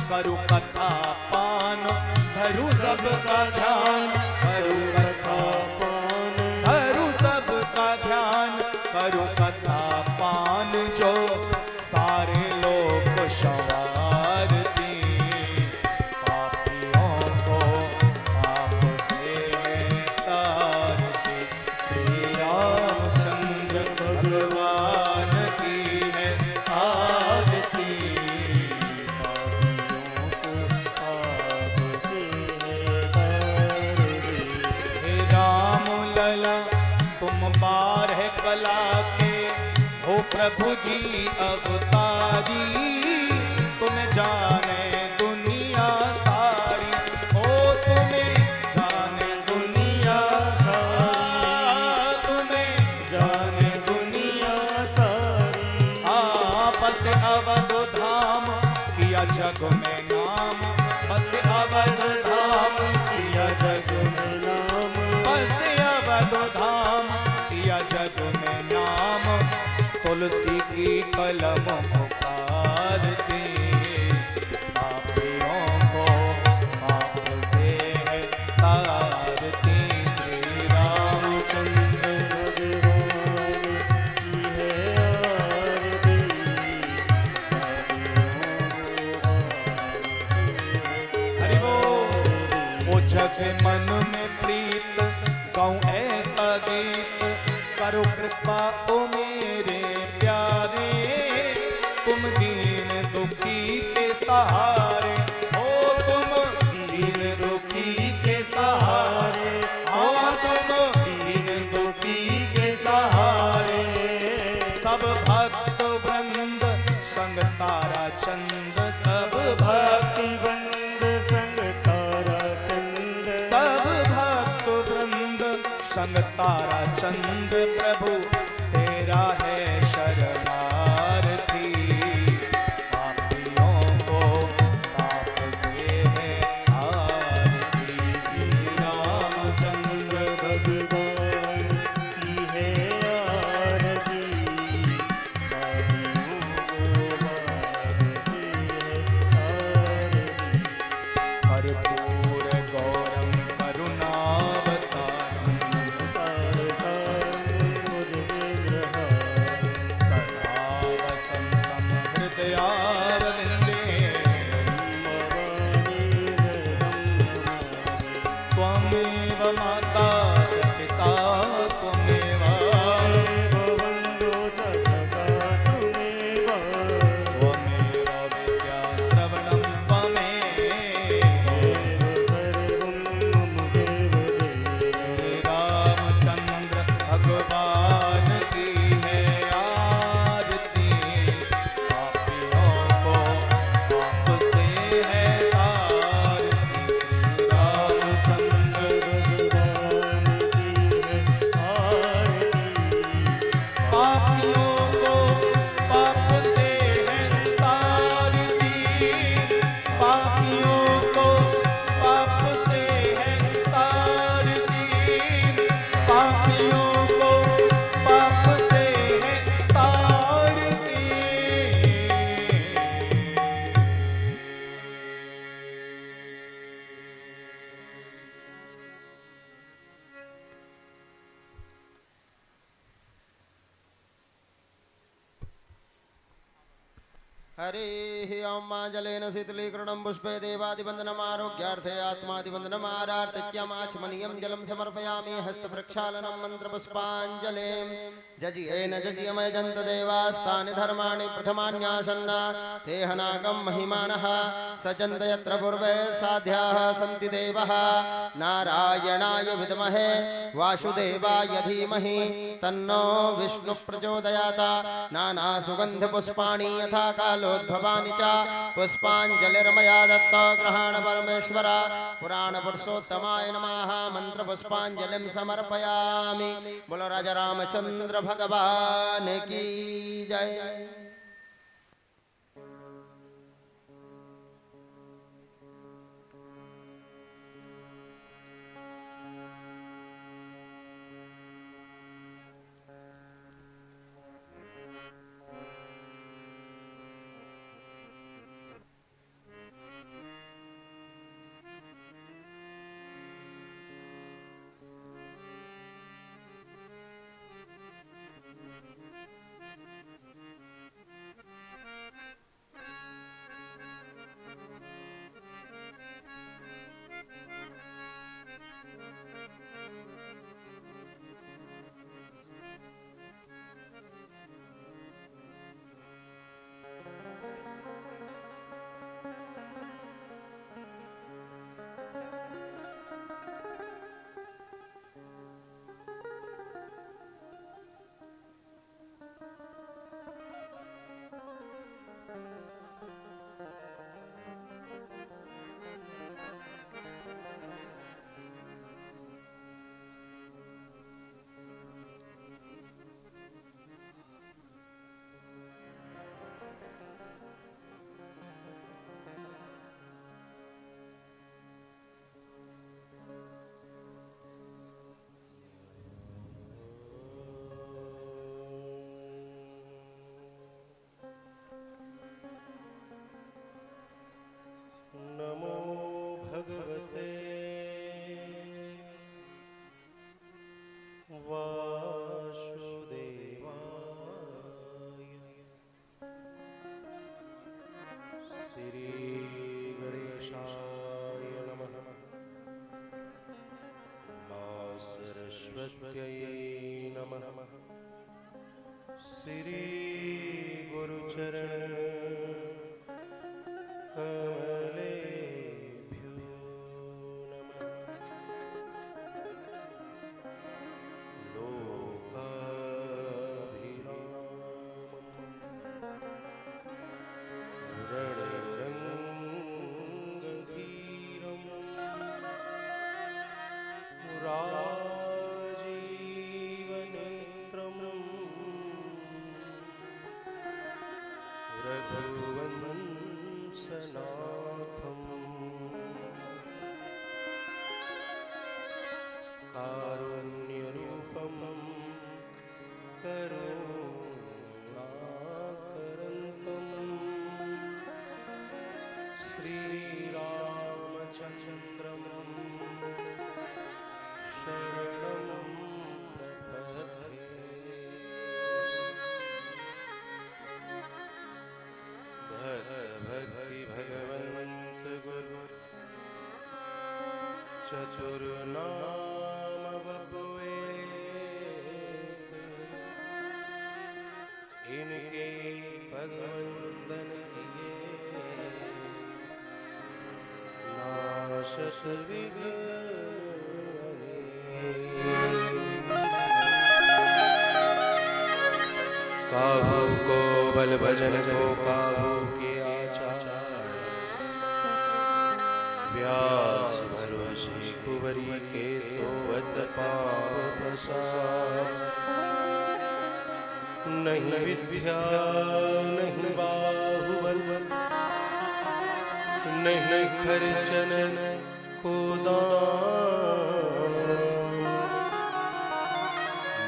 करु कथा पान धरु सबका ध्यान, करु कथा पान धरु सबका ध्यान, करु कथा पान जो सारे लोग संवारती, पापियों को पाप से तारती। श्री रामचंद्र भगवान की है आरती, हे राम लला तुम बारह कला के हो प्रभु जी अवतारी, तुम्हें जाने दुनिया सारी, ओ तुम्हें जाने दुनिया सारी, तुम्हें जाने दुनिया सारी। बस अवध धाम किया जग में नाम, बस अवध धाम किया जग में नाम, बस अवध धाम किया जग में नाम। तुलसी की कलम पुकारती, पापियों को पाप से है तारती। श्री रामचंद्र भगवान की है आरती, हरि बोल। ओ जग मन में प्रीत गाऊं ऐसा गीत, करो कृपा ओ मेरे प्यारे, तुम दीन दुखी के सहारे, ओ तुम दीन दुखी के सहारे, हाँ तुम दीन दुखी के सहारे। सब भक्त वृंद संग तारा चंद, सब भक्त वृंद संग तारा चंद, सब भक्त वृंद संग तारा चंद। प्रभु तेरा है शरणार्थी, पापियों को पाप से है आरती। श्री रामचंद्र भगवान की है आरती, पापियों को पाप से है आरती। कर्पूर गौरम करुणावतारम, त्वमेव माता च पिता त्वमेव, बन्धु च सखा त्वमेव, त्वमेव विद्या द्रविणं त्वमेव सर्वं मम देव देव। श्री रामचंद्र भगवान की है आरती, पापियों को पाप से है तारती। श्री रामचंद्र भगवान की है आरती, पापियों को पाप से है तारती, पापियों को पाप से है तारती, पापियों को पाप से है तारती। हरिः ॐ जलेन शीतलीकरणं पुष्पे देवादिवन्दनमारोग्यार्थे आत्मादिवन्दनमारार्तिक्यमाचमनीयं जलं समर्पयामि। हस्तप्रक्षालनं मन्त्रपुष्पाञ्जलिं जजियेन जजियमयजन्त देवास्तानि धर्माणि प्रथमान्यासन्ना तेहनाकं महिमानः सजन्त यत्र पूर्वे साध्याः सन्ति देवः। नारायणाय विद्महे वासुदेवाय धीमहि तन्नो विष्णु प्रचोदयात्। नानासुगन्धपुष्पाणि यथा कालोद्भवानि च पुष्पाञ्जलिर्मया दत्त ग्रहाण परमेश्वर। पुराणपुरुषोत्तमाय नमः। मन्त्रपुष्पाञ्जलिं समर्पयामि। बोलो राजा रामचंद्र भगवान की जय। श्री गुरुचरण कमलेभ्यो नमः। लोकाभिरामम् रणरङ्गधीरम् राजीवनेत्रम् रघुवंशनाथम् कारुण्यरूपम् करुणाकरन्तम् श्रीरामचन्द्रम् शरणं प्रपद्ये। भक्ति भगवन्त गुरु चतुर्नाम बबुएक, इनके पद वंदन किए नाशत विघ्न। काहू को बल भजन को काहू के आचार, व्यास भरोसे कुंवरी के सोवत पाव पसार। नहीं विद्या नहीं बाहुबल, नहीं खर्चन को दान।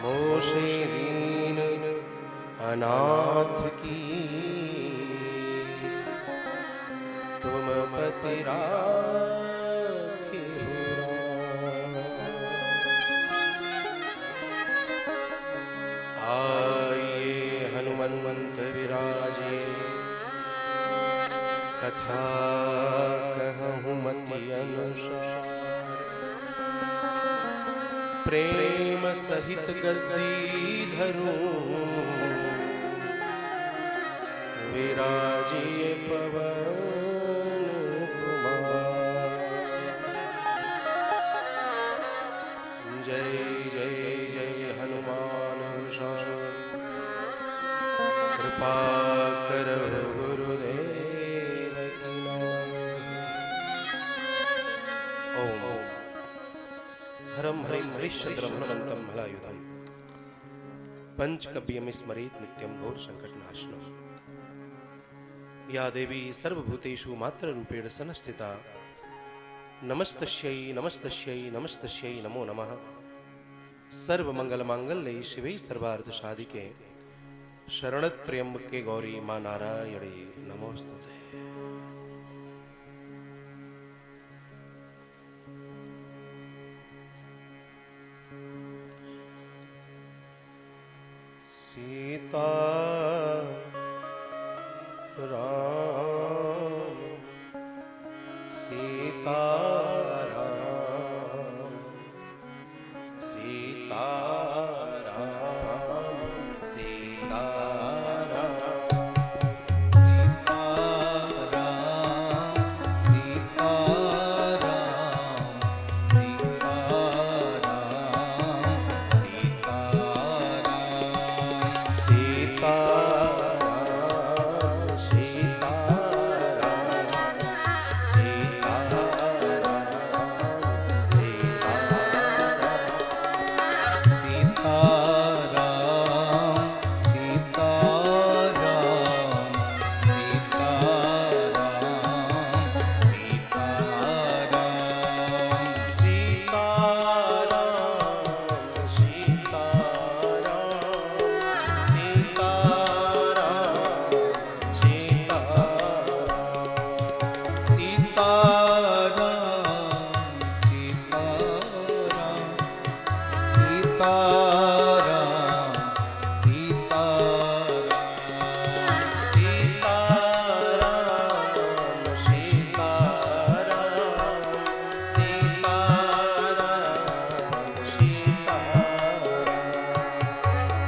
मोशे दीन अनाथ की तुम पति राखे हो। आइए हनुमंत विराजिए, कथा कहूँ मति अनुसार। प्रेम सहित गद्दी धरूं, विराजिए पवन कुमार। जय जय जय हनुमान गोसाई, कृपा करो गुरुदेव की नाम। ओम हरम हरिम हरिश्चंद्रम हनुमंतम भलायुधम, पंचकव्यम स्मरेत नित्यम घोर संकटनाशनम। या देवी सर्वभूतेषु मात्र रूपेण संस्थिता, नमस्तस्यै नमस्तस्यै नमस्तस्यै नमो नमः। सर्वमंगल मांगल्ये शिवे सर्वार्थ साधिके, शरणत्र्यंबके गौरी मां नारायणे नमोस्तुते। सीता राम सीता राम सीता राम सीता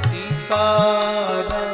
सीताराम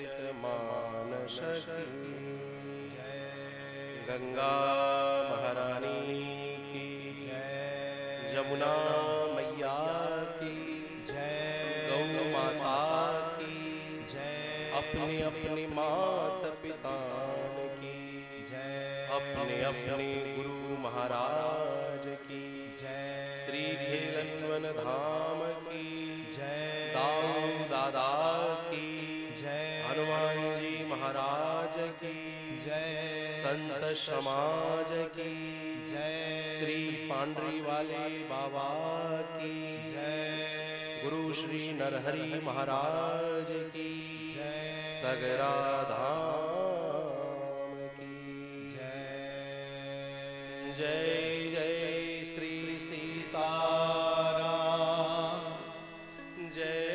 रामचरितमानस की गंगा महारानी की जय, जमुना मैया की जय, गौ माता की जय, अपने अपने माता पिता की जय, अपने अपने गुरु महाराज की जय, श्री खेलवन धाम की जय, दाऊ दादा की जय, हनुमान जी महाराज की जय, संत समाज की जय, श्री पांडरी वाले बाबा की जय, गुरु श्री नरहरि महाराज की जय, सगरा धाम की जय। जय जय श्री सीताराम, जय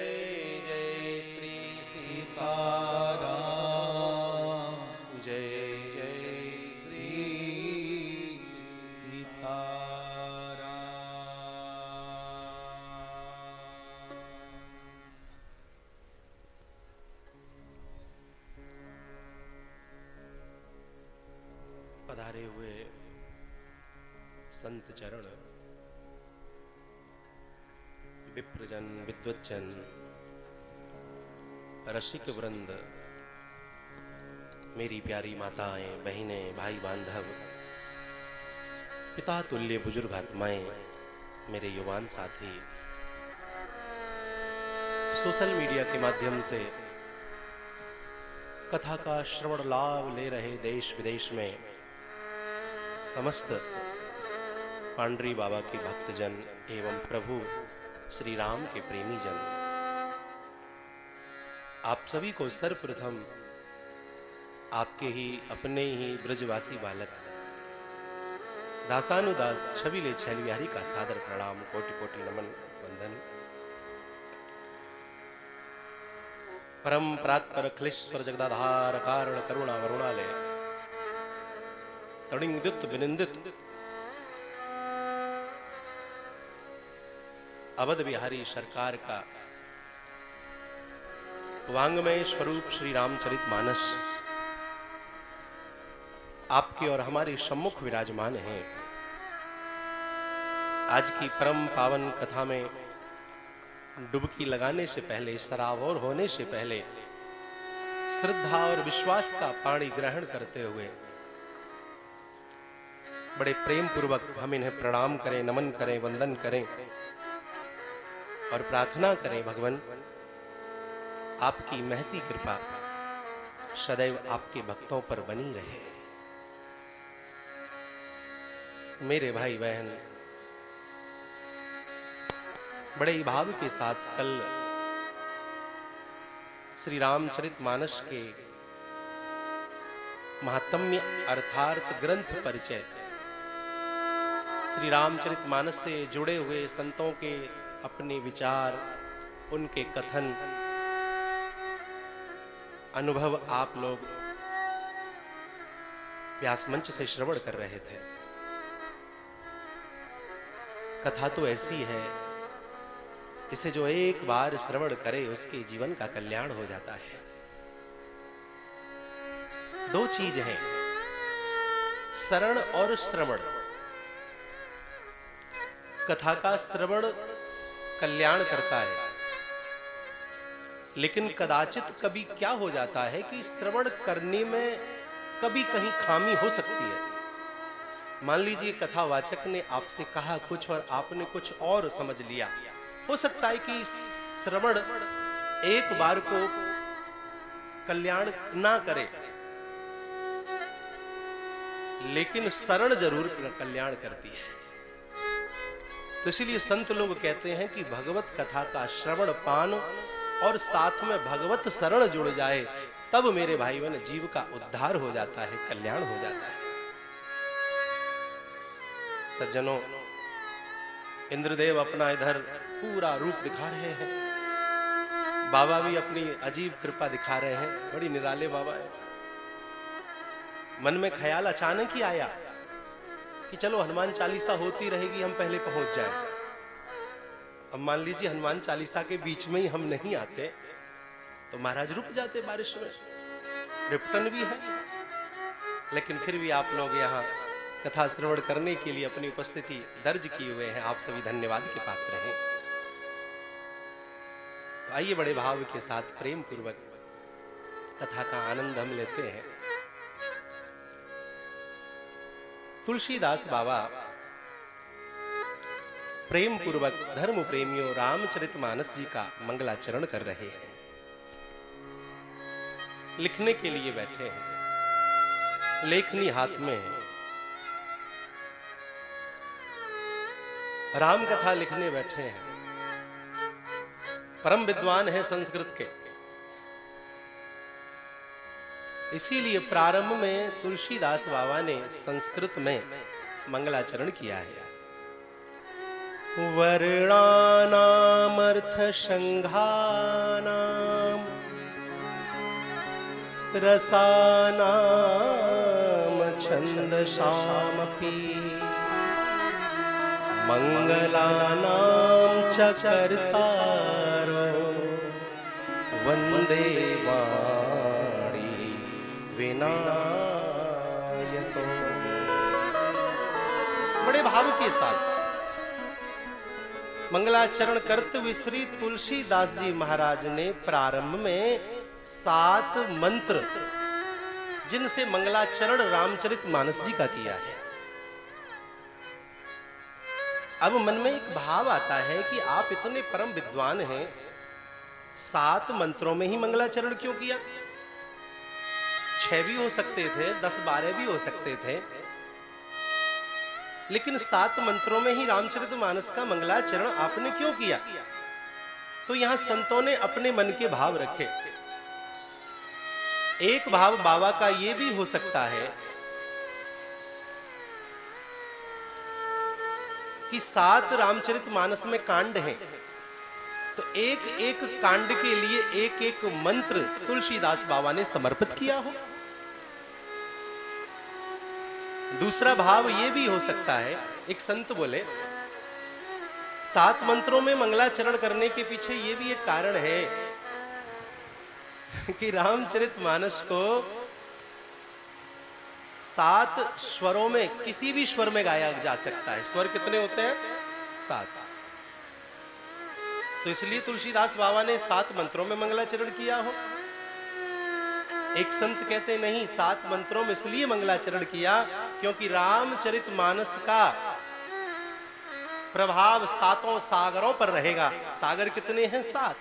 जय श्री सीताराम, जय जय श्री सीताराम। पधारे हुए संत चरण, विप्रजन, विद्वज्जन, रसिक वृंद, मेरी प्यारी माताएं, बहनें, भाई बांधव, पिता तुल्य बुजुर्ग आत्माएं, मेरे युवान साथी, सोशल मीडिया के माध्यम से कथा का श्रवण लाभ ले रहे देश विदेश में समस्त पांडरी बाबा के भक्तजन एवं प्रभु श्री राम के प्रेमी जन, आप सभी को सर्वप्रथम आपके ही अपने ही ब्रजवासी बालक दासानुदास छविले छैल बिहारी का सादर प्रणाम, कोटि कोटि नमन वंदन। परम प्रात्पर क्लेश्वर जगदाधार कारण करुणा वरुणालय तणिंगदित विनिंदित अवध बिहारी सरकार का वांग्मय स्वरूप श्री रामचरितमानस आपके और हमारे सम्मुख विराजमान है। आज की परम पावन कथा में डुबकी लगाने से पहले, सराबोर होने से पहले श्रद्धा और विश्वास का पानी ग्रहण करते हुए बड़े प्रेम पूर्वक हम इन्हें प्रणाम करें, नमन करें, वंदन करें और प्रार्थना करें, भगवान आपकी महती कृपा सदैव आपके भक्तों पर बनी रहे। मेरे भाई बहन, बड़े ही भाव के साथ कल श्री रामचरितमानस के महात्म्य अर्थार्थ ग्रंथ परिचय, श्री रामचरितमानस से जुड़े हुए संतों के अपने विचार, उनके कथन, अनुभव आप लोग व्यास मंच से श्रवण कर रहे थे। कथा तो ऐसी है, इसे जो एक बार श्रवण करे उसके जीवन का कल्याण हो जाता है। दो चीज हैं, शरण और श्रवण। कथा का श्रवण कल्याण करता है, लेकिन कदाचित कभी क्या हो जाता है कि श्रवण करने में कभी कहीं खामी हो सकती है। मान लीजिए कथावाचक ने आपसे कहा कुछ और आपने कुछ और समझ लिया। हो सकता है कि श्रवण एक बार को कल्याण ना करे, लेकिन शरण जरूर कल्याण करती है। तो इसलिए संत लोग कहते हैं कि भगवत कथा का श्रवण पान और साथ में भगवत शरण जुड़ जाए, तब मेरे भाई बहन जीव का उद्धार हो जाता है, कल्याण हो जाता है। सज्जनों, इंद्रदेव अपना इधर पूरा रूप दिखा रहे हैं, बाबा भी अपनी अजीब कृपा दिखा रहे हैं, बड़ी निराले बाबा है। मन में ख्याल अचानक ही आया कि चलो हनुमान चालीसा होती रहेगी, हम पहले पहुंच जाएं। अब मान लीजिए हनुमान चालीसा के बीच में ही हम नहीं आते तो महाराज रुक जाते, बारिश में रिपटन भी है, लेकिन फिर भी आप लोग यहाँ कथा श्रवण करने के लिए अपनी उपस्थिति दर्ज किए हुए हैं। आप सभी धन्यवाद के पात्र हैं। तो आइए बड़े भाव के साथ प्रेम पूर्वक कथा का आनंद हम लेते हैं। तुलसीदास बाबा प्रेम पूर्वक धर्म प्रेमियों रामचरितमानस जी का मंगलाचरण कर रहे हैं, लिखने के लिए बैठे हैं, लेखनी हाथ में है, राम कथा लिखने बैठे हैं। परम विद्वान है संस्कृत के, इसीलिए प्रारंभ में तुलसीदास बाबा ने संस्कृत में मंगलाचरण किया है। वर्णानामर्थ संघानाम रसानाम छंदसामपि मंगलानां च कर्तारो वंदे वाणी विनायको। बड़े भाव के साथ मंगलाचरण करते हुए श्री तुलसीदास जी महाराज ने प्रारंभ में 7 मंत्र जिनसे मंगलाचरण रामचरितमानस जी का किया है। अब मन में एक भाव आता है कि आप इतने परम विद्वान हैं, 7 मंत्रों में ही मंगलाचरण क्यों किया? 6 भी हो सकते थे, 10-12 भी हो सकते थे, लेकिन 7 मंत्रों में ही रामचरितमानस का मंगलाचरण आपने क्यों किया? तो यहां संतों ने अपने मन के भाव रखे। एक भाव बाबा का यह भी हो सकता है कि 7 रामचरितमानस में कांड हैं, तो एक एक कांड के लिए एक एक मंत्र तुलसीदास बाबा ने समर्पित किया हो। दूसरा भाव यह भी हो सकता है, एक संत बोले 7 मंत्रों में मंगलाचरण करने के पीछे यह भी एक कारण है कि रामचरितमानस को 7 स्वरों में किसी भी स्वर में गाया जा सकता है। स्वर कितने होते हैं? 7। तो इसलिए तुलसीदास बाबा ने 7 मंत्रों में मंगलाचरण किया हो। एक संत कहते नहीं, 7 मंत्रों में इसलिए मंगलाचरण किया क्योंकि रामचरितमानस का प्रभाव 7 सागरों पर रहेगा। सागर कितने हैं? 7।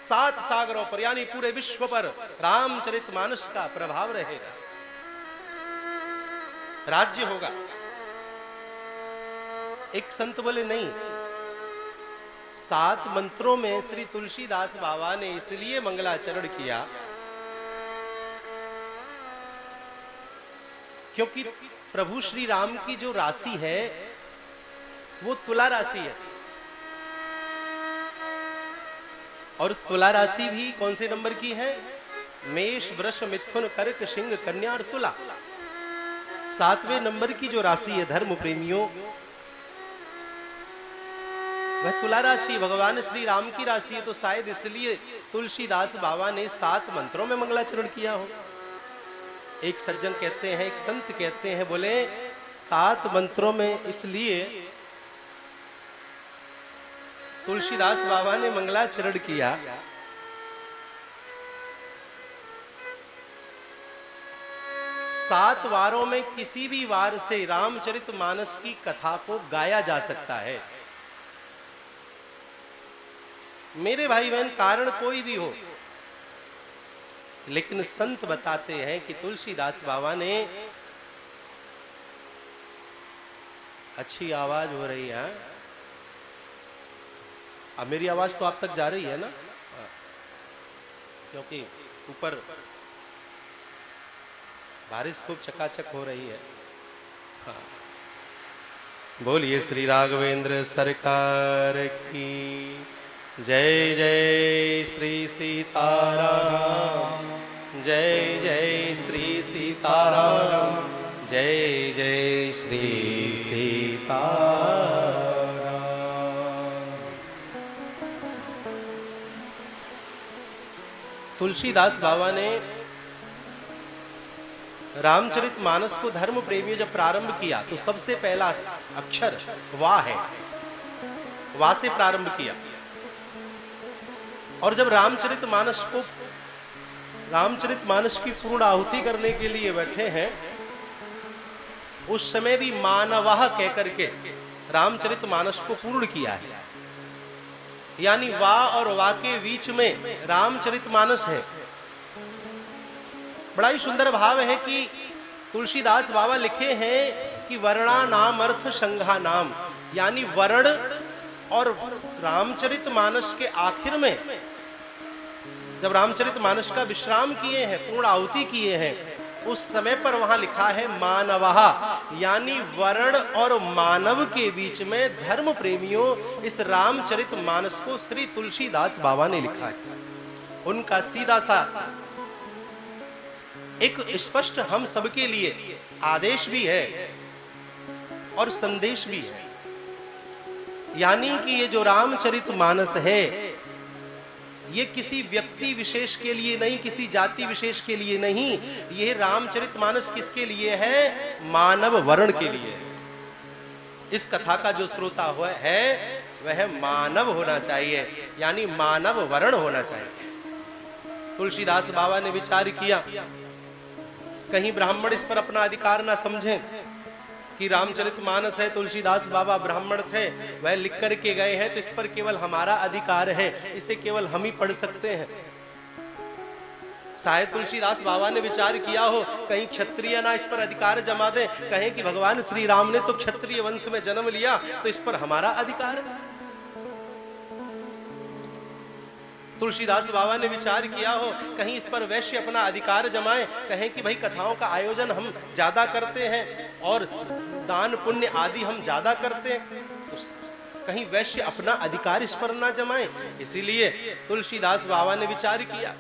7 सागरों पर यानी पूरे विश्व पर रामचरितमानस का प्रभाव रहेगा, राज्य होगा। एक संत बोले नहीं, 7 मंत्रों में श्री तुलसीदास बाबा ने इसलिए मंगलाचरण किया क्योंकि प्रभु श्री राम की जो राशि है वो तुला राशि है, और तुला राशि भी कौन से नंबर की है? मेष, वृष, मिथुन, कर्क, सिंह, कन्या और तुला। 7वें नंबर की जो राशि है धर्म प्रेमियों, वह तुला राशि भगवान श्री राम की राशि है। तो शायद इसलिए तुलसीदास बाबा ने 7 मंत्रों में मंगलाचरण किया हो। एक सज्जन कहते हैं, एक संत कहते हैं, बोले 7 मंत्रों में इसलिए तुलसीदास बाबा ने मंगलाचरण किया, 7 वारों में किसी भी वार से रामचरितमानस की कथा को गाया जा सकता है। मेरे भाई बहन, कारण कोई भी हो, लेकिन संत बताते हैं कि तुलसीदास बाबा ने, अच्छी आवाज हो रही है, अब मेरी आवाज तो आप तक जा रही है ना, क्योंकि ऊपर बारिश खूब चकाचक हो रही है। हाँ, बोलिए श्री राघवेंद्र सरकार की जय। जय श्री सीताराम, जय जय श्री सीताराम, जय जय श्री सीताराम। तुलसीदास बाबा ने रामचरितमानस को धर्म प्रेमियों जब प्रारंभ किया तो सबसे पहला अक्षर वाह है, वाह से प्रारंभ किया। और जब रामचरितमानस की पूर्ण आहुति करने के लिए बैठे हैं, उस समय भी मानवः कह करके रामचरितमानस को पूर्ण किया है। यानी वाह और वाह के बीच में रामचरितमानस है। बड़ा ही सुंदर भाव है कि तुलसीदास बाबा लिखे हैं कि वर्णा नाम अर्थ संघा नाम, यानी वर्ण और रामचरितमानस के आखिर में जब रामचरितमानस का विश्राम किए हैं, पूर्ण आहुति किए हैं, उस समय पर वहां लिखा है मानवः, यानी वर्ण और मानव के बीच में धर्म प्रेमियों इस रामचरितमानस को श्री तुलसीदास बाबा ने लिखा है। उनका सीधा सा एक स्पष्ट हम सबके लिए आदेश भी है और संदेश भी है। यानी कि ये जो रामचरितमानस है, ये किसी व्यक्ति विशेष के लिए नहीं, किसी जाति विशेष के लिए नहीं, ये रामचरितमानस किसके लिए है? मानव वर्ण के लिए। इस कथा का जो श्रोता हुआ है वह मानव होना चाहिए, यानी मानव वर्ण होना चाहिए। तुलसीदास बाबा ने विचार किया, कहीं ब्राह्मण इस पर अपना अधिकार ना समझें कि रामचरितमानस है, तुलसीदास बाबा ब्राह्मण थे, वह लिख कर के गए हैं, तो इस पर केवल हमारा अधिकार है, इसे केवल हम ही पढ़ सकते हैं। शायद तुलसीदास बाबा ने विचार किया हो कहीं क्षत्रिय ना इस पर अधिकार जमा दे, कहें कि भगवान श्री राम ने तो क्षत्रिय वंश में जन्म लिया, तो इस पर हमारा अधिकार है। तुलसीदास बाबा ने विचार किया हो कहीं इस पर वैश्य अपना अधिकार जमाए, कहें कि भाई कथाओं का आयोजन हम ज्यादा करते हैं और दान पुण्य आदि हम ज्यादा करते हैं, तो कहीं वैश्य अपना अधिकार इस पर ना जमाए। इसीलिए तुलसीदास बाबा ने विचार किया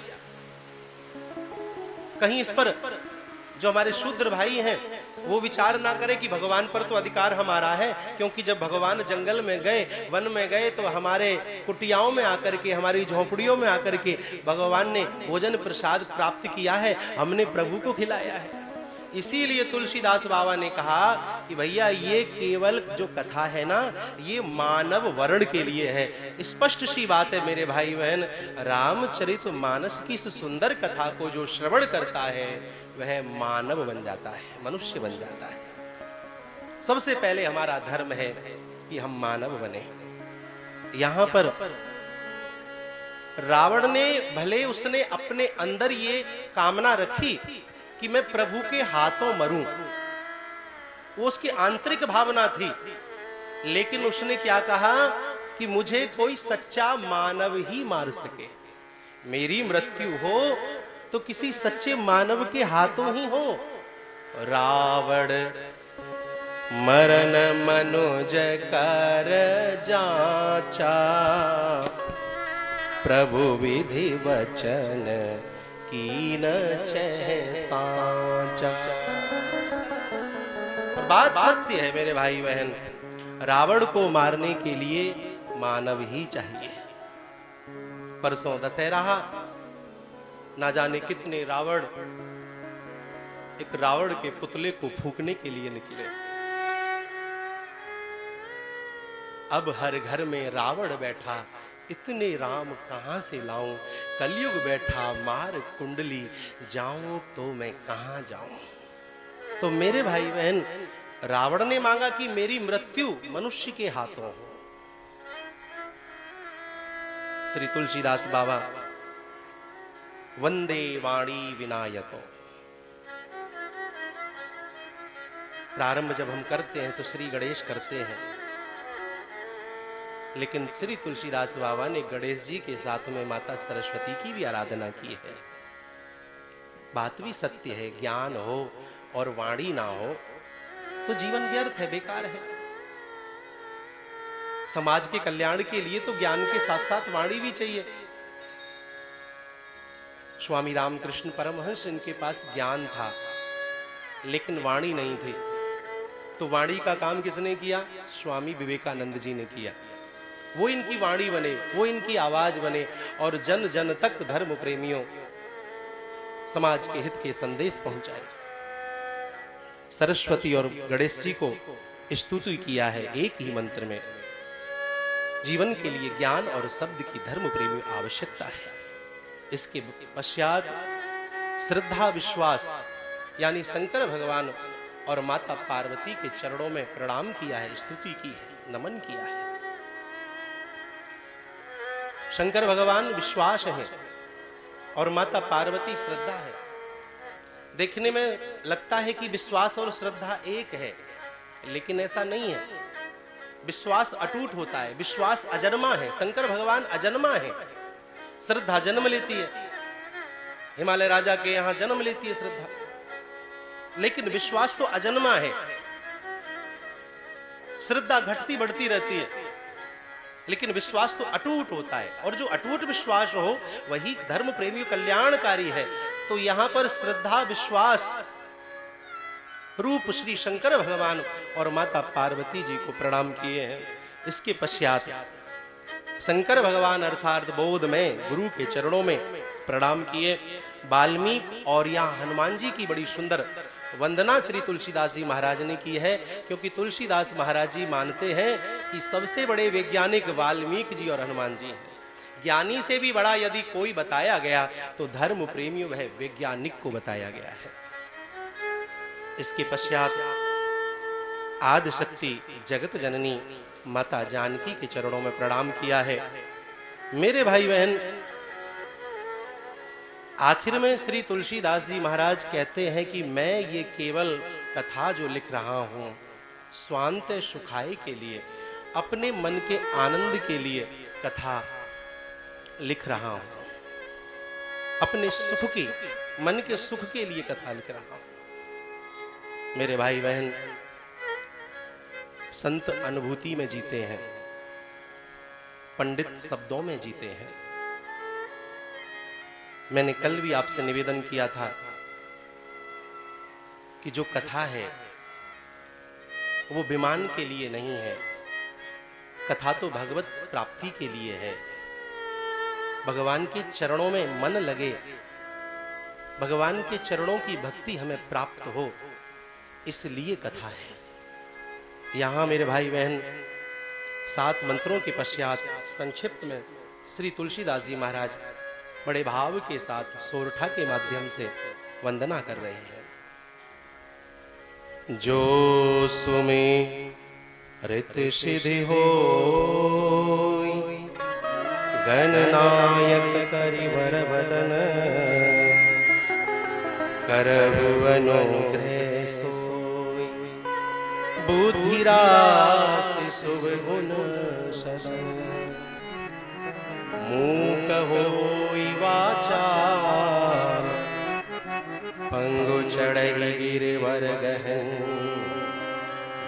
कहीं इस पर जो हमारे शूद्र भाई हैं वो विचार ना करें कि भगवान पर तो अधिकार हमारा है, क्योंकि जब भगवान जंगल में गए, वन में गए, तो हमारे कुटियाओं में आकर के, हमारी झोपड़ियों में आकर के भगवान ने भोजन प्रसाद प्राप्त किया है, हमने प्रभु को खिलाया है। इसीलिए तुलसीदास बाबा ने कहा कि भैया ये केवल जो कथा है ना, ये मानव वर्ण के लिए है। स्पष्ट सी बात है मेरे भाई बहन, रामचरितमानस की इस सुंदर कथा को जो श्रवण करता है वह मानव बन जाता है, मनुष्य बन जाता है। सबसे पहले हमारा धर्म है कि हम मानव बने। यहां पर रावण ने भले उसने अपने अंदर ये कामना रखी कि मैं प्रभु के हाथों मरूं, वो उसकी आंतरिक भावना थी, लेकिन उसने क्या कहा कि मुझे कोई सच्चा मानव ही मार सके, मेरी मृत्यु हो तो किसी सच्चे मानव के हाथों ही हो। रावण मरण मनुज कर जाचा, प्रभु विधि वचन कीन छह सांचा। और बात सत्य है मेरे भाई बहन, रावण को मारने के लिए मानव ही चाहिए। परसों दशहरा, ना जाने कितने रावण एक रावण के पुतले को फूंकने के लिए निकले। अब हर घर में रावण बैठा, इतने राम कहां से लाऊं, कलयुग बैठा मार कुंडली, जाऊं तो मैं कहां जाऊं। तो मेरे भाई बहन, रावण ने मांगा कि मेरी मृत्यु मनुष्य के हाथों हो। श्री तुलसीदास बाबा वंदे वाणी विनायको, प्रारंभ जब हम करते हैं तो श्री गणेश करते हैं, लेकिन श्री तुलसीदास बाबा ने गणेश जी के साथ में माता सरस्वती की भी आराधना की है। बात भी सत्य है, ज्ञान हो और वाणी ना हो तो जीवन व्यर्थ है, बेकार है। समाज के कल्याण के लिए तो ज्ञान के साथ साथ वाणी भी चाहिए। स्वामी रामकृष्ण परमहंस, इनके पास ज्ञान था लेकिन वाणी नहीं थी, तो वाणी का काम किसने किया? स्वामी विवेकानंद जी ने किया। वो इनकी वाणी बने, वो इनकी आवाज बने और जन जन तक धर्म प्रेमियों समाज के हित के संदेश पहुंचाए। सरस्वती और गणेश जी को स्तुति किया है एक ही मंत्र में। जीवन के लिए ज्ञान और शब्द की धर्म प्रेमी आवश्यकता है। इसके पश्चात श्रद्धा विश्वास यानी शंकर भगवान और माता पार्वती के चरणों में प्रणाम किया है, स्तुति की है, नमन किया है। शंकर भगवान विश्वास है और माता पार्वती श्रद्धा है। देखने में लगता है कि विश्वास और श्रद्धा एक है, लेकिन ऐसा नहीं है। विश्वास अटूट होता है, विश्वास अजन्मा है। शंकर भगवान अजन्मा है, श्रद्धा जन्म लेती है। हिमालय राजा के यहां जन्म लेती है श्रद्धा, लेकिन विश्वास तो अजन्मा है। श्रद्धा घटती बढ़ती रहती है, लेकिन विश्वास तो अटूट होता है, और जो अटूट विश्वास हो वही धर्म प्रेमी कल्याणकारी है। तो यहां पर श्रद्धा विश्वास रूप श्री शंकर भगवान और माता पार्वती जी को प्रणाम किए हैं। इसके पश्चात शंकर भगवान अर्थात बोध में गुरु के चरणों में प्रणाम किए। वाल्मीकि और यहाँ हनुमान जी की बड़ी सुंदर वंदना श्री तुलसीदास जी महाराज ने की है, क्योंकि तुलसीदास महाराज जी मानते हैं कि सबसे बड़े वैज्ञानिक वाल्मीकि जी और हनुमान जी हैं। ज्ञानी से भी बड़ा यदि कोई बताया गया तो धर्म प्रेमियों वह वैज्ञानिक को बताया गया है। इसके पश्चात आदि शक्ति जगत जननी माता जानकी के चरणों में प्रणाम किया है। मेरे भाई बहन, आखिर में श्री तुलसीदास जी महाराज कहते हैं कि मैं ये केवल कथा जो लिख रहा हूं स्वांत सुखाय के लिए, अपने मन के आनंद के लिए कथा लिख रहा हूं, अपने सुख के मन के सुख के लिए कथा लिख रहा हूं। मेरे भाई बहन, संत अनुभूति में जीते हैं, पंडित शब्दों में जीते हैं। मैंने कल भी आपसे निवेदन किया था कि जो कथा है वो विमान के लिए नहीं है, कथा तो भगवत प्राप्ति के लिए है। भगवान के चरणों में मन लगे, भगवान के चरणों की भक्ति हमें प्राप्त हो, इसलिए कथा है। यहां मेरे भाई बहन 7 मंत्रों के पश्चात संक्षिप्त में श्री तुलसीदास जी महाराज बड़े भाव के साथ सोरठा के माध्यम से वंदना कर रहे हैं। जो सुमे रित सिद्धि होई, गणनायक करिवर वदन करहु अनुग्रह सोई बुद्धि राशि शुभ गुण सदन मूक होई वाचाल पंगु चढ़ई गिरवर गहन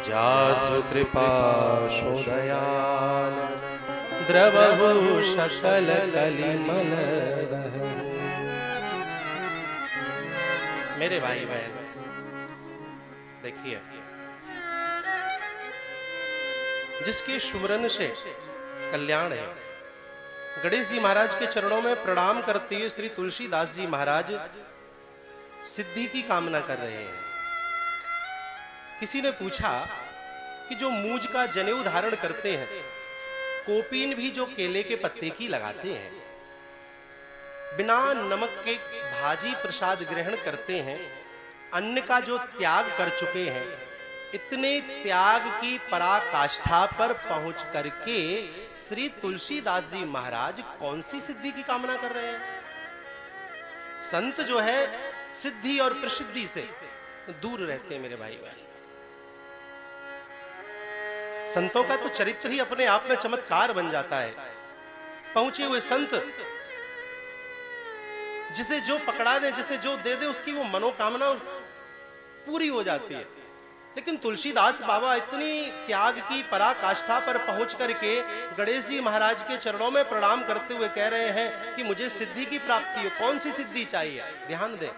जासु कृपा सो दयाल द्रवहु सकल कलिमल दहन। मेरे भाई बहन देखिए, जिसके सुमरन से कल्याण है, गणेश जी महाराज के चरणों में प्रणाम करते हुए श्री तुलसीदास जी महाराज सिद्धि की कामना कर रहे हैं। किसी ने पूछा कि जो मूज का जनेऊ धारण करते हैं, कोपीन भी जो केले के पत्ते की लगाते हैं, बिना नमक के भाजी प्रसाद ग्रहण करते हैं, अन्न का जो त्याग कर चुके हैं, इतने त्याग की पराकाष्ठा पर पहुंच करके श्री तुलसीदास जी महाराज कौन सी सिद्धि की कामना कर रहे हैं? संत जो है सिद्धि और प्रसिद्धि से दूर रहते हैं मेरे भाई बहन। संतों का तो चरित्र ही अपने आप में चमत्कार बन जाता है। पहुंचे हुए संत जिसे जो पकड़ा दे, जिसे जो दे दे, उसकी वो मनोकामना पूरी हो जाती है। लेकिन तुलसीदास बाबा इतनी त्याग की पराकाष्ठा पर पहुंच करके गणेश जी महाराज के चरणों में प्रणाम करते हुए कह रहे हैं कि मुझे सिद्धि की प्राप्ति हो। कौन सी सिद्धि चाहिए? ध्यान दें।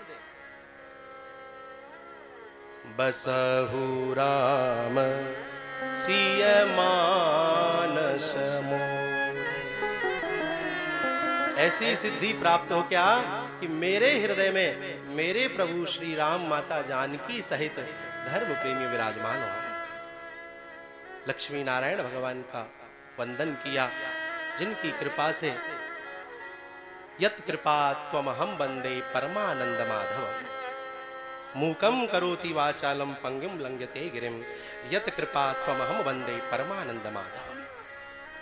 बसहु राम सिय मानस मोर। ऐसी सिद्धि प्राप्त हो क्या कि मेरे हृदय में मेरे प्रभु श्री राम माता जानकी सहित धर्म प्रेमी विराजमान हो। लक्ष्मी नारायण भगवान का वंदन किया, जिनकी कृपा से यत् कृपा त्वमहं वंदे परमानंद माधवम मूकम करोति वाचालम पंगिम लंघयते गिरिम यत् कृपा त्वमहं वंदे परमानंद माधवम।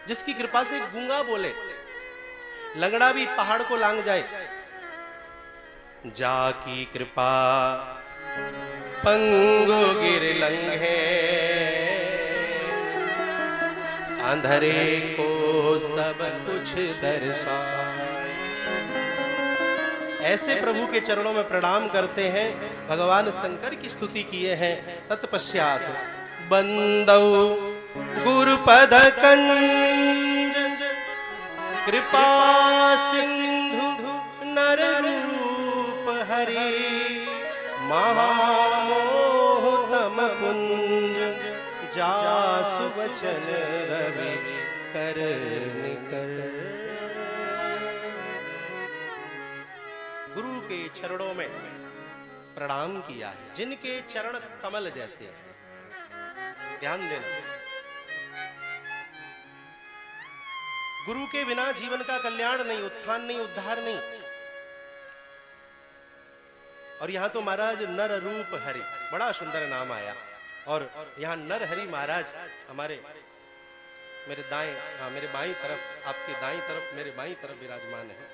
जिसकी कृपा से गूंगा बोले, लंगड़ा भी पहाड़ को लांग जाए, जाकी कृपा पंगु गिर लंघे अंधरे को सब कुछ दर्शा। ऐसे प्रभु के चरणों में प्रणाम करते हैं। भगवान शंकर की स्तुति किए हैं। तत्पश्चात बंदौ गुरुपद कंज कृपा सिंधु नर रूप हरि महामोह तम पुंज जासु वचन रवि कर निकर। गुरु के चरणों में प्रणाम किया है, जिनके चरण कमल जैसे हैं। ध्यान देना, गुरु के बिना जीवन का कल्याण नहीं, उत्थान नहीं, उद्धार नहीं। और यहां तो महाराज नर रूप हरि, बड़ा सुंदर नाम आया। और यहां नर हरि महाराज हमारे मेरे दाएं, मेरे बाईं तरफ, आपके दाईं तरफ, मेरे बाईं तरफ विराजमान है।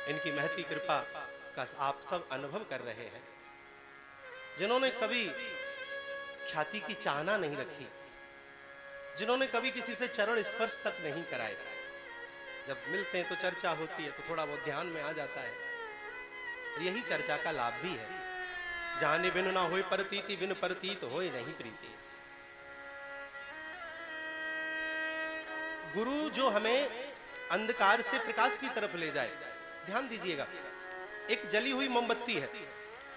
इनकी महती कृपा का आप सब अनुभव कर रहे हैं। जिन्होंने कभी ख्याति की चाहना नहीं रखी, जिन्होंने कभी किसी से चरण स्पर्श तक नहीं कराए, जब मिलते हैं तो चर्चा होती है तो थोड़ा बहुत ध्यान में आ जाता है। और यही चर्चा का लाभ भी है। जाने बिन ना होए परतीति, बिन परतीत होए नहीं प्रीति। गुरु जो हमें अंधकार से प्रकाश की तरफ ले जाए। ध्यान दीजिएगा, एक जली हुई मोमबत्ती है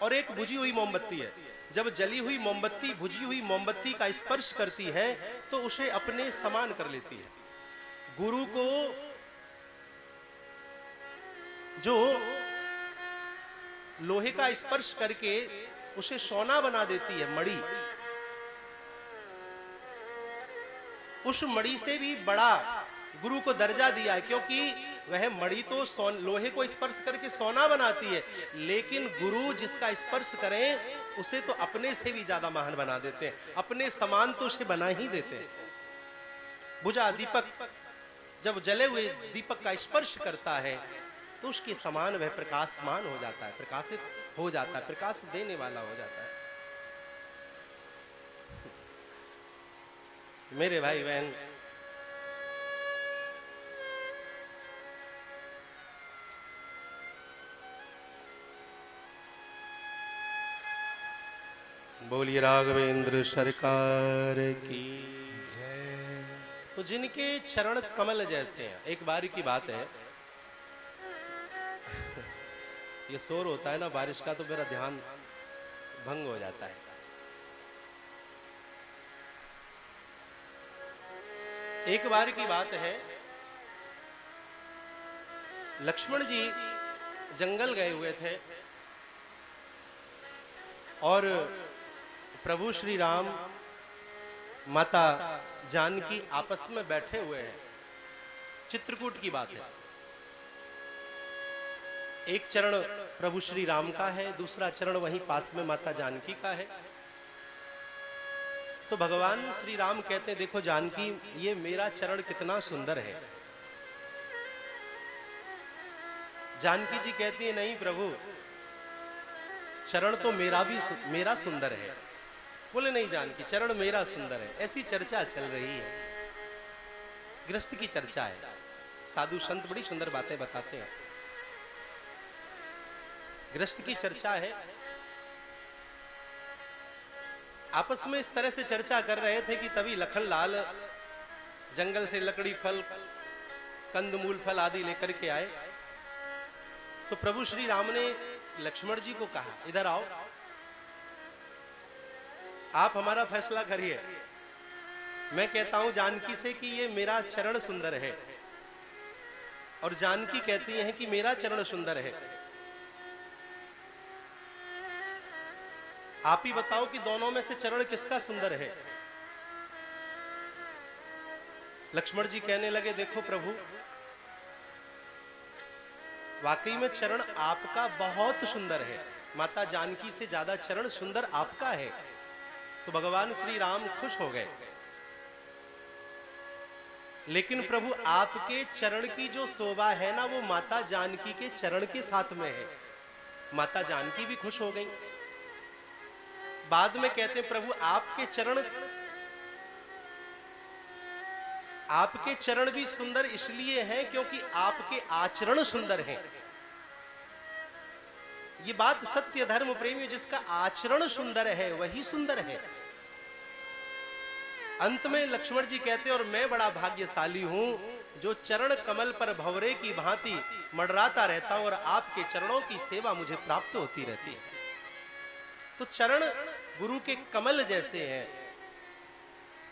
और एक बुझी हुई मोमबत्ती है। जब जली हुई मोमबत्ती बुझी हुई मोमबत्ती का स्पर्श करती है तो उसे अपने समान कर लेती है। गुरु को जो लोहे का स्पर्श करके उसे सोना बना देती है, मणि, उस मणि से भी बड़ा गुरु को दर्जा दिया है, क्योंकि वह मणि तो लोहे को स्पर्श करके सोना बनाती है, लेकिन गुरु जिसका स्पर्श करें उसे तो अपने से भी ज्यादा महान बना देते हैं, अपने समान तो उसे बना ही देते हैं। बुझा दीपक जब जले हुए दीपक का स्पर्श करता है तो उसके समान वह प्रकाशमान हो जाता है, प्रकाशित हो जाता है, प्रकाश देने वाला हो जाता है। मेरे भाई बहन, बोलिए राघवेंद्र सरकार की जय। तो जिनके चरण कमल जैसे हैं, एक बारी की बात है, ये शोर होता है ना बारिश का तो मेरा ध्यान भंग हो जाता है। एक बार की बात है, लक्ष्मण जी जंगल गए हुए थे और प्रभु श्री राम माता जानकी आपस में बैठे हुए हैं। चित्रकूट की बात है। एक चरण प्रभु श्री राम का है, दूसरा चरण वहीं पास में माता जानकी का है। तो भगवान श्री राम कहते हैं, देखो जानकी, ये मेरा चरण कितना सुंदर है। जानकी जी कहती है, नहीं प्रभु, चरण तो मेरा सुंदर है। बोले नहीं जानकी, चरण मेरा सुंदर है। ऐसी चर्चा चल रही है, गृहस्थ की चर्चा है। साधु संत बड़ी सुंदर बातें बताते हैं। गृहस्थ की चर्चा है, आपस में इस तरह से चर्चा कर रहे थे कि तभी लखनलाल जंगल से लकड़ी फल, कंदमूल फल आदि लेकर के आए। तो प्रभु श्री राम ने लक्ष्मण जी को कहा, इधर आओ, आप हमारा फैसला करिए। मैं कहता हूं जानकी से कि ये मेरा चरण सुंदर है, और जानकी कहती है कि मेरा चरण सुंदर है। आप ही बताओ कि दोनों में से चरण किसका सुंदर है। लक्ष्मण जी कहने लगे, देखो प्रभु, वाकई में चरण आपका बहुत सुंदर है, माता जानकी से ज्यादा चरण सुंदर आपका है। तो भगवान श्री राम खुश हो गए। लेकिन प्रभु, आपके चरण की जो शोभा है ना, वो माता जानकी के चरण के साथ में है। माता जानकी भी खुश हो गई। बाद में कहते हैं, प्रभु आपके चरण भी सुंदर इसलिए हैं क्योंकि आपके आचरण सुंदर हैं। ये बात सत्य धर्म प्रेमी, जिसका आचरण सुंदर है वही सुंदर है। अंत में लक्ष्मण जी कहते हैं, और मैं बड़ा भाग्यशाली हूं जो चरण कमल पर भंवरे की भांति मंडराता रहता हूं और आपके चरणों की सेवा मुझे प्राप्त होती रहती है। तो चरण गुरु के कमल जैसे हैं।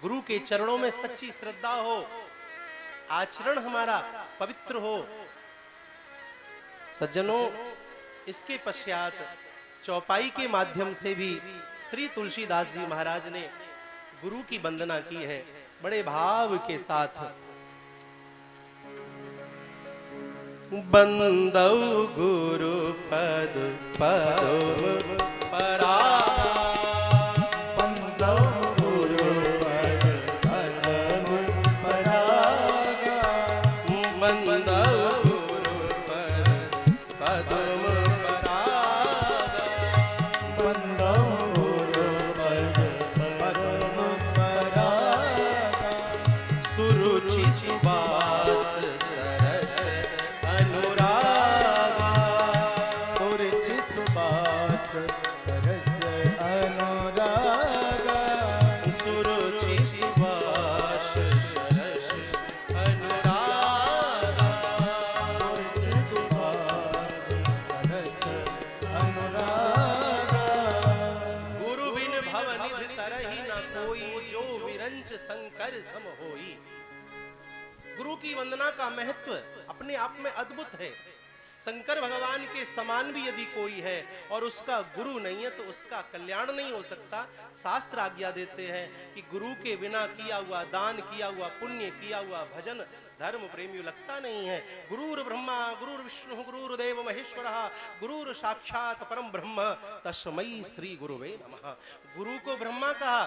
गुरु के चरणों में सच्ची श्रद्धा हो, आचरण हमारा पवित्र हो। सज्जनों, इसके पश्चात चौपाई के माध्यम से भी श्री तुलसीदास जी महाराज ने गुरु की वंदना की है, बड़े भाव के साथ। बंदौ गुरु पद पदम परा, बंदौ गुरु पद पदम परागा, बंदौ गुरु पद पदम परागा, बंदौ गुरु पद पदम परागा, सुरुचि सुबास सरस अनुरागा, सुरुचि सुबास सरस अनुरागा, सुरुचि सुबास सरस अनुरागा, सुरुचि सुबास सरस अनुरागा। गुरु बिन भवनिधि तरहि न कोई, जो विरंच शंकर सम होई। गुरु की वंदना का महत्व अपने आप में अद्भुत है। शंकर भगवान के समान भी यदि कोई है और उसका गुरु नहीं है तो उसका कल्याण नहीं हो सकता। शास्त्र आज्ञा देते हैं कि गुरु के बिना किया हुआ दान, किया हुआ पुण्य, किया हुआ भजन धर्म प्रेमियों लगता नहीं है। गुरुर ब्रह्मा गुरुर विष्णु गुरुर्देव महेश्वरः, गुरुर साक्षात परम ब्रह्म, तस्मै श्री गुरुवे नमः। गुरु को ब्रह्मा कहा,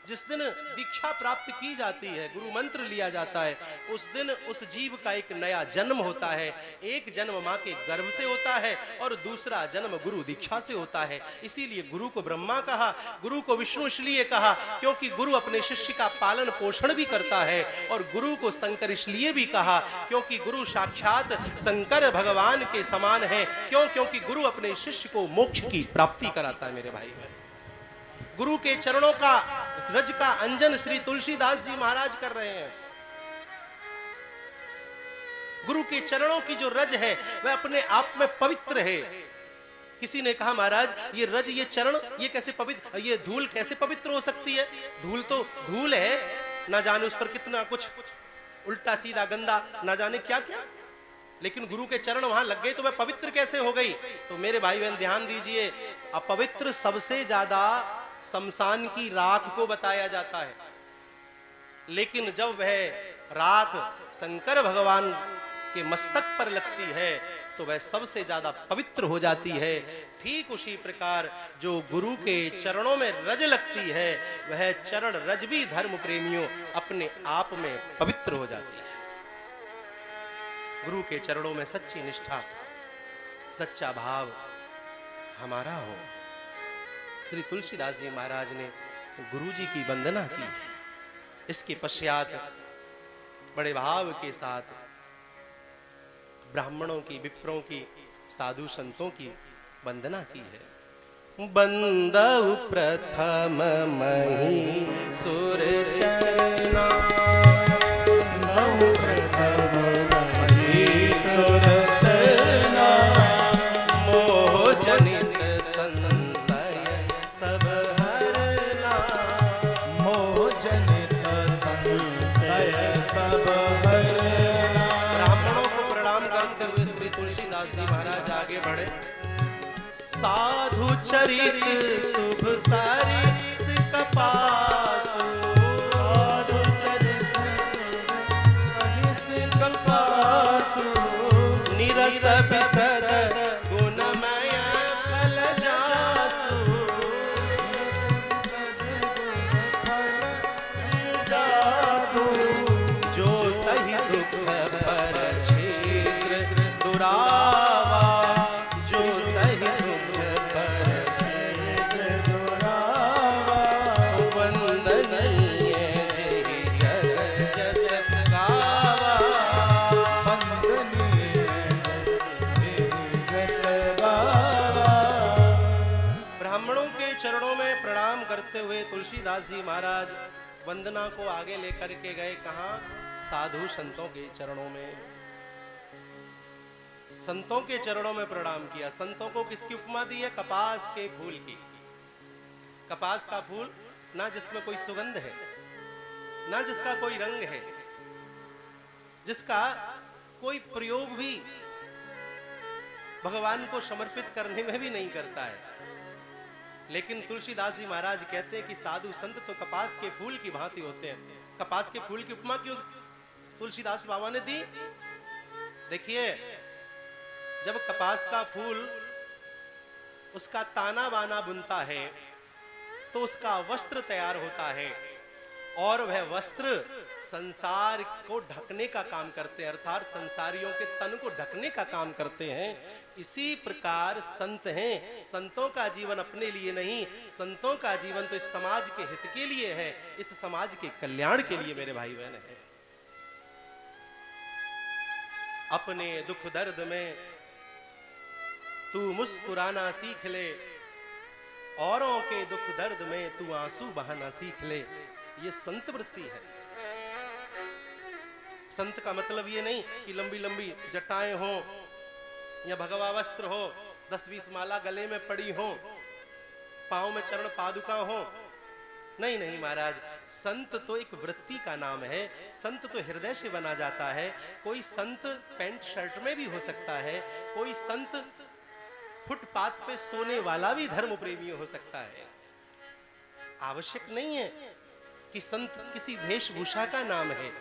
जिस दिन दीक्षा प्राप्त की जाती है, गुरु मंत्र लिया जाता है, उस दिन उस जीव का एक नया जन्म होता है। एक जन्म मां के गर्भ से होता है और दूसरा जन्म गुरु दीक्षा से होता है। इसीलिए गुरु को ब्रह्मा कहा, गुरु को विष्णु इसलिए कहा क्योंकि गुरु अपने शिष्य का पालन पोषण भी करता है, और गुरु को शंकर इसलिए भी कहा क्योंकि गुरु साक्षात शंकर भगवान के समान है। क्यों? क्योंकि गुरु अपने शिष्य को मोक्ष की प्राप्ति कराता है। मेरे भाई बहन, गुरु के चरणों का रज का अंजन श्री तुलसीदास जी महाराज कर रहे हैं। गुरु के चरणों की जो रज है वह अपने आप में पवित्र है। किसी ने कहा महाराज ये रज, ये चरण, ये कैसे पवित्र, ये धूल कैसे पवित्र हो सकती है? धूल तो धूल है, ना जाने उस पर कितना कुछ उल्टा सीधा गंदा, ना जाने क्या क्या, लेकिन गुरु के चरण वहां लग गए तो वह पवित्र कैसे हो गई? तो मेरे भाई बहन ध्यान दीजिए, अपवित्र सबसे ज्यादा शमशान की राख को बताया जाता है, लेकिन जब वह राख शंकर भगवान के मस्तक पर लगती है तो वह सबसे ज्यादा पवित्र हो जाती है। ठीक उसी प्रकार जो गुरु के चरणों में रज लगती है, वह चरण रज भी धर्म प्रेमियों अपने आप में पवित्र हो जाती है। गुरु के चरणों में सच्ची निष्ठा, सच्चा भाव हमारा हो। श्री तुलसीदास जी महाराज ने गुरु जी की वंदना की। इसके पश्चात बड़े भाव के साथ ब्राह्मणों की, विप्रों की, साधु संतों की वंदना की है। बंदउ प्रथम मही सुर चरना, महाराज आगे बढ़े। साधु चरित शुभ सारी कपासु, साधु चरित शुभ कपासु, निरस विसद गुणमय फल जासु, जो सही दुख पर क्षेत्र दुरावा, जो सही दुख पर क्षेत्र दुरावा, वंदनीय जेहि जग जस गावा, वंदनीय जेहि जस गावा। ब्राह्मणों के चरणों में प्रणाम करते हुए तुलसीदास जी महाराज वंदना को आगे लेकर के गए। कहां? साधु संतों के चरणों में। संतों के चरणों में प्रणाम किया। संतों को किसकी उपमा दी है? कपास के फूल की। कपास का फूल ना जिसमें कोई सुगंध है, ना जिसका कोई रंग है, जिसका कोई प्रयोग भी भगवान को समर्पित करने में भी नहीं करता है, लेकिन तुलसीदास जी महाराज कहते हैं कि साधु संत तो कपास के फूल की भांति होते हैं। कपास के फूल की उपमा क्यों तुलसीदास बाबा ने दी? देखिए, जब कपास का फूल उसका ताना बाना बुनता है तो उसका वस्त्र तैयार होता है, और वह वस्त्र संसार को ढकने का काम करते हैं, अर्थात संसारियों के तन को ढकने का काम करते हैं। इसी प्रकार संत हैं। संतों का जीवन अपने लिए नहीं, संतों का जीवन तो इस समाज के हित के लिए है, इस समाज के कल्याण के लिए मेरे भाई बहन है। अपने दुख दर्द में तू मुस्कुराना सीख ले, औरों के दुख दर्द में तू आंसू बहाना सीख ले। ये संत वृत्ति है। संत का मतलब ये नहीं कि लंबी लंबी जटाएं हो या भगवा वस्त्र हो, 10-20 माला गले में पड़ी हो, पांव में चरण पादुका हो। नहीं नहीं महाराज, संत तो एक वृत्ति का नाम है। संत तो हृदय से बना जाता है। कोई संत पैंट शर्ट में भी हो सकता है, कोई संत फुटपाथ पे सोने वाला भी धर्म प्रेमी हो सकता है। आवश्यक नहीं है कि संत किसी वेशभूषा का नाम है।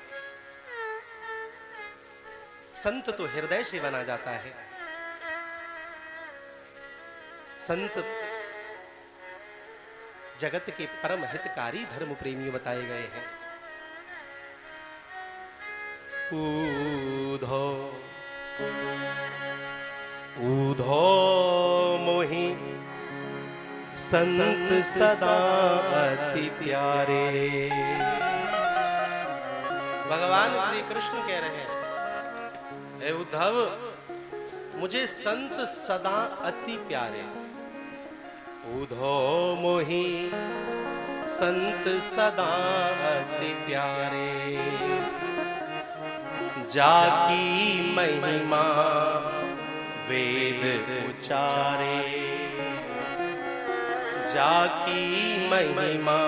संत तो हृदय से बना जाता है। संत जगत के परम हितकारी धर्म प्रेमी बताए गए हैं। ऊधो ऊधो मोहि संत सदा अति प्यारे। भगवान श्री कृष्ण कह रहे हैं, हे उद्धव, मुझे संत सदा अति प्यारे। ऊधो मोहि संत सदा अति प्यारे। जाकी महिमा वेद उचारे। जाकी महिमा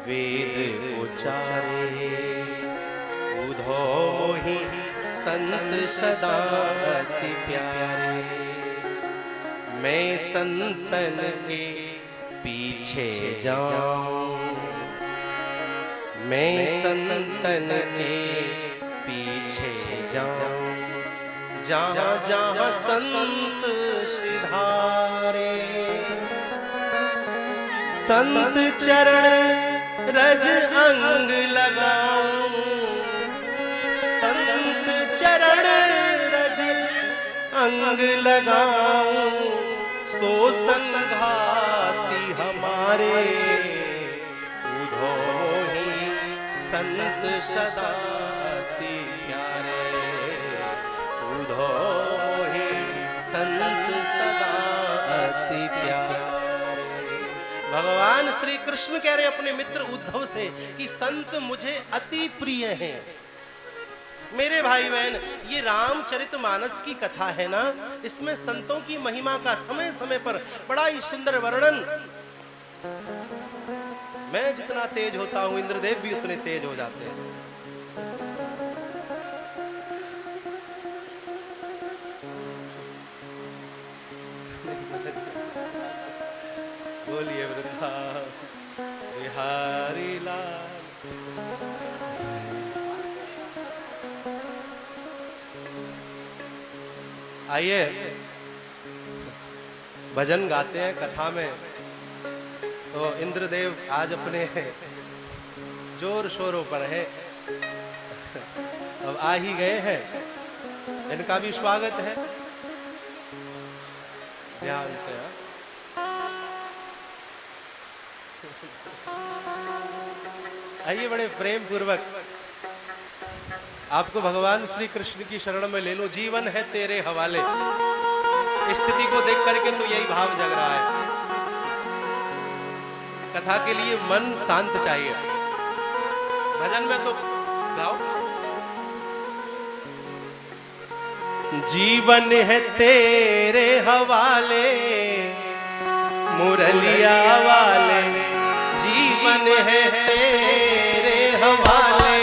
वेद उचारे। ऊधो मोहि संत सदा अति प्यारे। मैं संतन के पीछे जाऊं। मैं संतन के पीछे जाऊं। जहाँ जहाँ संत सिधारे। संत चरण रज अंग लगाऊं। संत चरण रज अंग लगाऊं। सो संघाती हमारे। ऊधो ही संत सदा अति प्यारे। ऊधो ही संत सदा अति प्यारे। भगवान श्री कृष्ण कह रहे अपने मित्र उद्धव से कि संत मुझे अति प्रिय हैं। मेरे भाई बहन, ये रामचरितमानस की कथा है ना, इसमें संतों की महिमा का समय समय पर बड़ा ही सुंदर वर्णन। मैं जितना तेज होता हूं, इंद्रदेव भी उतने तेज हो जाते हैं। बोलिए वृंदा बिहारी लाल। आइए भजन गाते हैं कथा में। तो इंद्रदेव आज अपने जोर शोरों पर है, अब आ ही गए हैं, इनका भी स्वागत है ध्यान से। आइए बड़े प्रेम पूर्वक आपको भगवान श्री कृष्ण की शरण में ले लो। जीवन है तेरे हवाले। स्थिति को देख करके तो यही भाव जग रहा है। कथा के लिए मन शांत चाहिए। भजन में तो गाओ। जीवन है तेरे हवाले मुरलिया वाले। जीवन है तेरे हवाले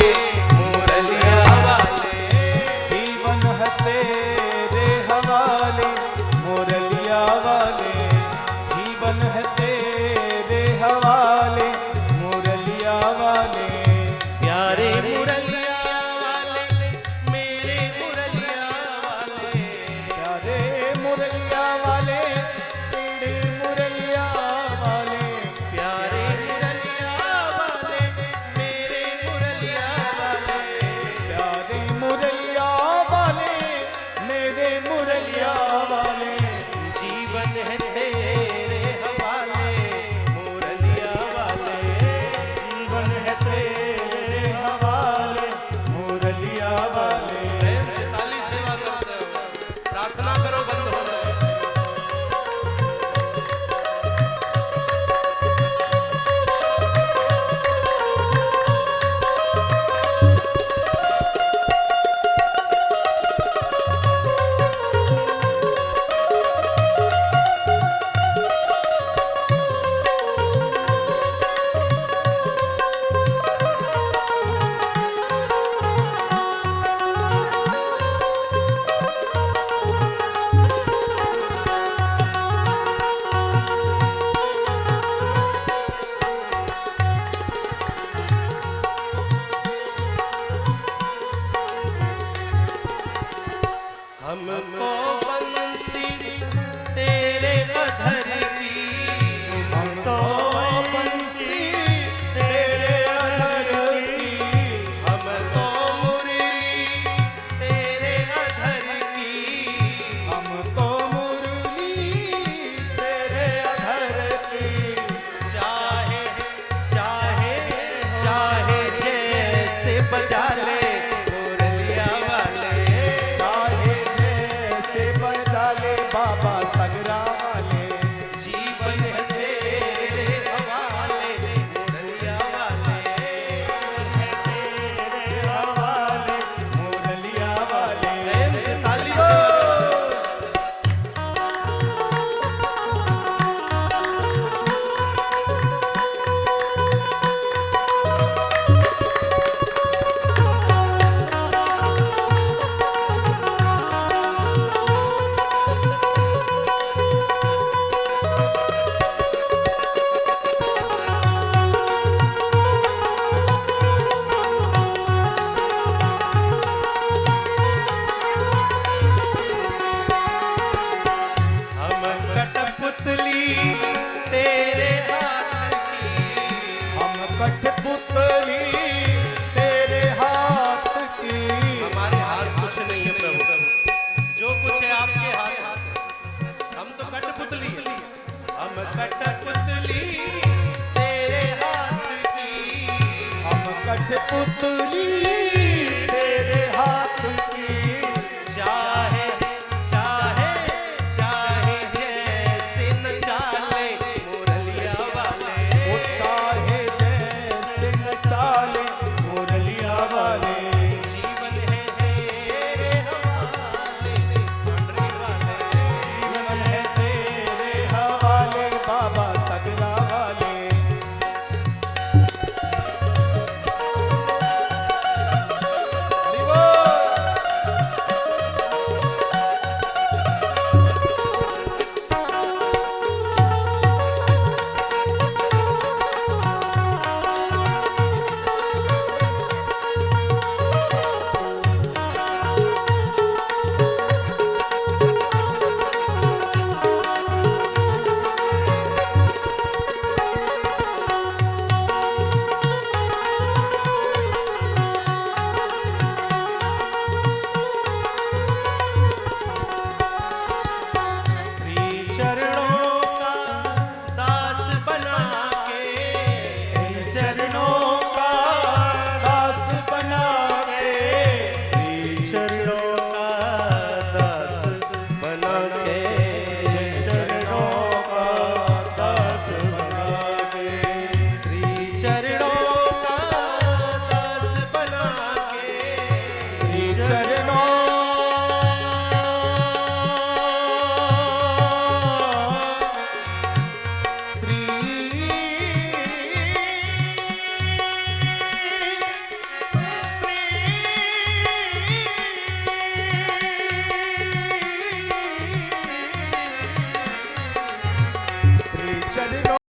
दयाले बाबा सगरा वाले, जीवन है तेरे हवाले मुरलिया वाले, तेरे हवाले मुरलिया वाले। प्रेम से ताली से हम कठपुतली तेरे हाथ की, हम कठपुतली तेरे हाथ की। हमारे हाथ कुछ नहीं है प्रभु, जो कुछ है आपके हाथ। हम तो कठपुतली हैं। हम कठपुतली तेरे हाथ की, हम कठपुतली